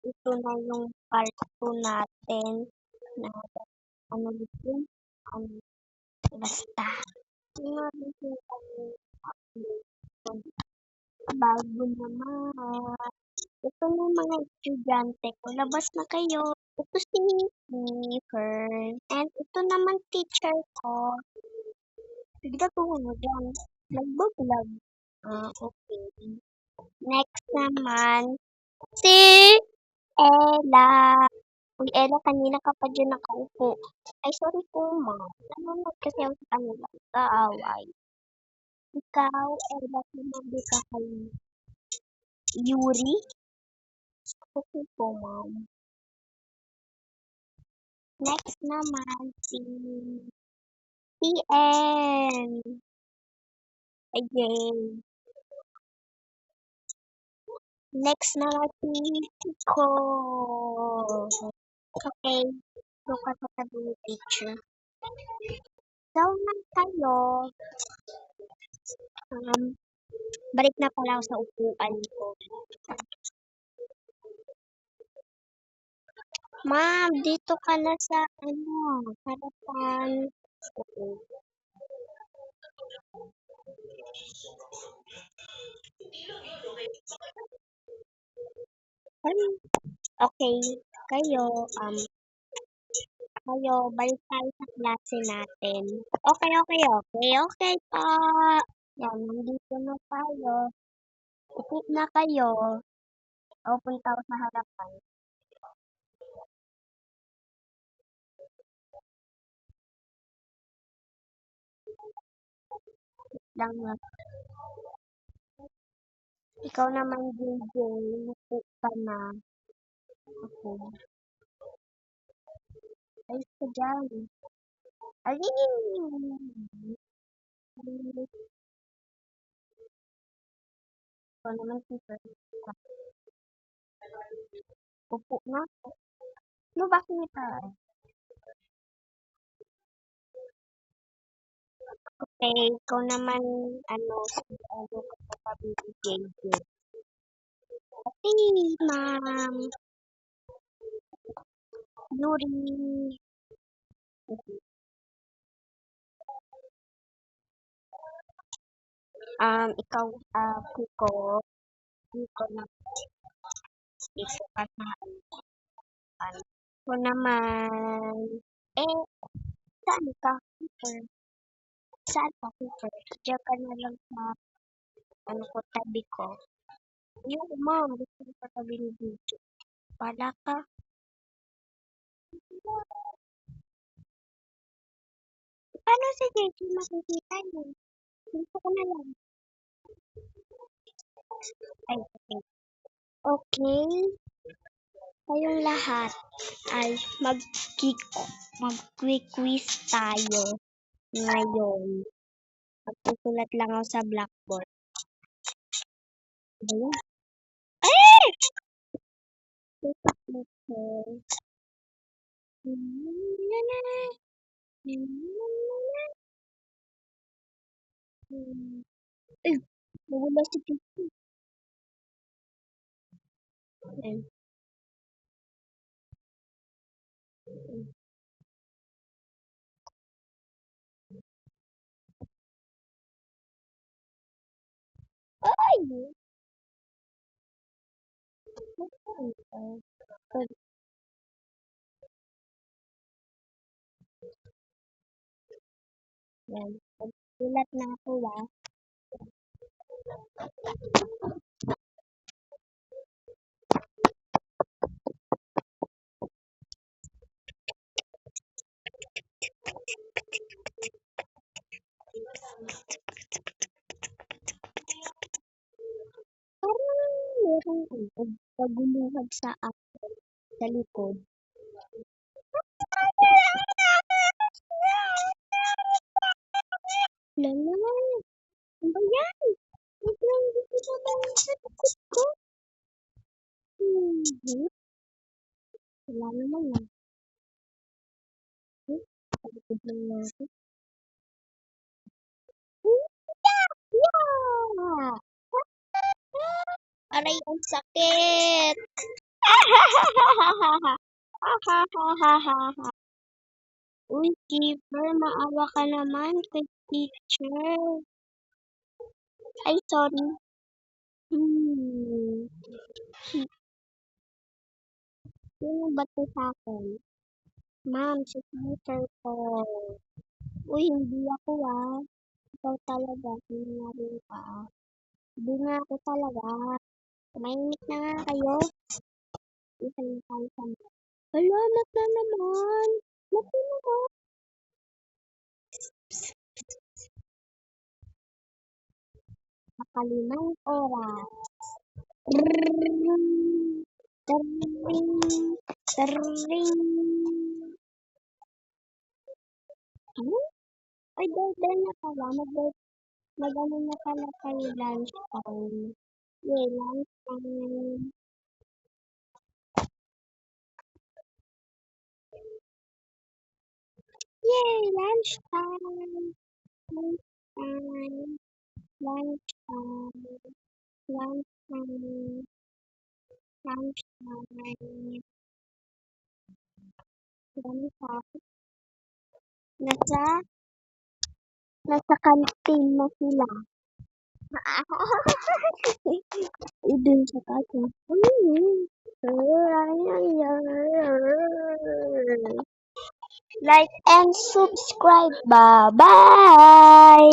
ito na yung part 2 natin na ano dito, ano, basta. Meron din kami upload. Bago naman. Ito na yung mga estudyante ko. Labas na kayo. Ito si Fern. And ito naman teacher ko. Bigla ko mo dyan. Nagbablog. Okay. Next naman, si Ella. Uy, Ella, kanina ka pa dyan nakaupo. Ay, sorry po, ma'am. Nanonood kasi ako sa kanila. Kaaway. Ikaw, Ella, sinabi ka kay Yuri? Okay po, ma'am. Next naman, si TN. Again. Next naman si Chico. Okay. Look at the picture. Daw na tayo. Balik na pala ako sa upuan ko. Ma'am, dito ka na sa harapan. Okay. Okay, kayo, balik tayo sa klase natin. Okay pa. Yan, nandito na tayo. Upo na kayo. O, punta ako sa harapan. Lang na. Ikaw naman, DJ. Upo ka na. Okay. Ayos ka dyan. Ayun! Ikaw naman, teacher. Upo na. No, bakit Okay, ikaw naman, ano ka sa pabibigay ko. Okay, ma'am. Yuri. Ikaw, Kiko. Kiko na. Ikaw ka sa harapan. Ako naman. Eh, saan ka, Kiko? Saan ka, Kiko? Diyan ka na lang sa, tabi ko. Yung, ma'am, gusto ko sa tabi ni DJ. Pala ka. Paano si JJ makikita niyo? Gusto ko na lang. Ay, okay. Okay. Kayong lahat ay mag-quiz tayo ngayon. Magsusulat lang ako sa blackboard. Ayun. Ay! Ay, nawala si Kiko. Ay! Yan. Sulat na ako Parang merong paguluhad sa akin sa likod. Lala, ano ba yan? Biglang dito naman sa likod ko. Wala naman yan. Sa likod lang natin. Yeah! Aray, ang sakit! Uy, keeper, maawa ka naman kay teacher. Ay, sorry. Hmm. Sino ba 'to sa'kin? Ma'am, si teacher po. Uy, hindi ako, Ikaw talaga, sinungaling ka. Hindi nga ako talaga. Tumahimik na nga kayo. Isang tayo sa mga. Salamat na naman. Naku naman. Nakalimang oras. Trrrring. Trrrring. Trrrring. Ano? Ay, dahil na pala. Mag-ano na pala kayo lunch time. Yay, lunch time. Yay, lunch time. Lunch time. Lunch time. Lunch time. Lunch time. Lunch time. Nasa kantin na sila. Idun sa kantin. Like and subscribe. Bye-bye.